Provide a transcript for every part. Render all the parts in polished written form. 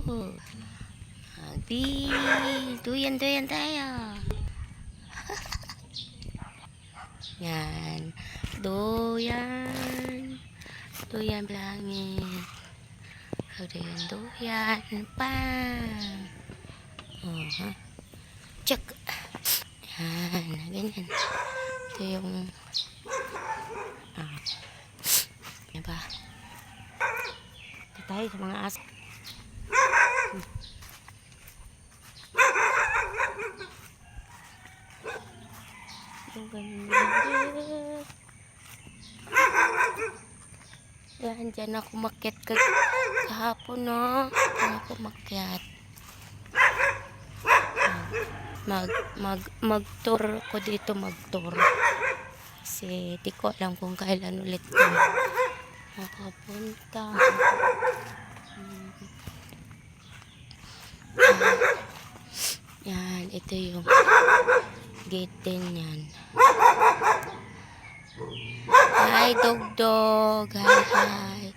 Abi, duyan tayo. Yan. Duyan. Duyan langit. Duyan pa. Check. Yan. Ganyan. Ito yung yan ba? Ito tayo sa mga aso. Yung ganda. Yan, dyan ako makyat kahapon, no? Dyan ako makyat. Mag-tour ko dito, mag-tour. Kasi di ko alam kung kailan ulit ko makapunta. Yan, ito yung gate din yan. Hi, dog. Hi.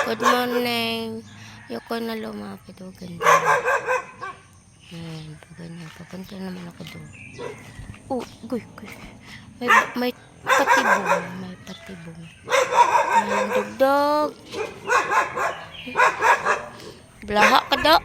Good morning. Yoko na lumapit. O, ganda. Yan, ganyan. Papunta naman ako doon. Oh, guy. May patibong. Yan, dog. Blaha ka daw.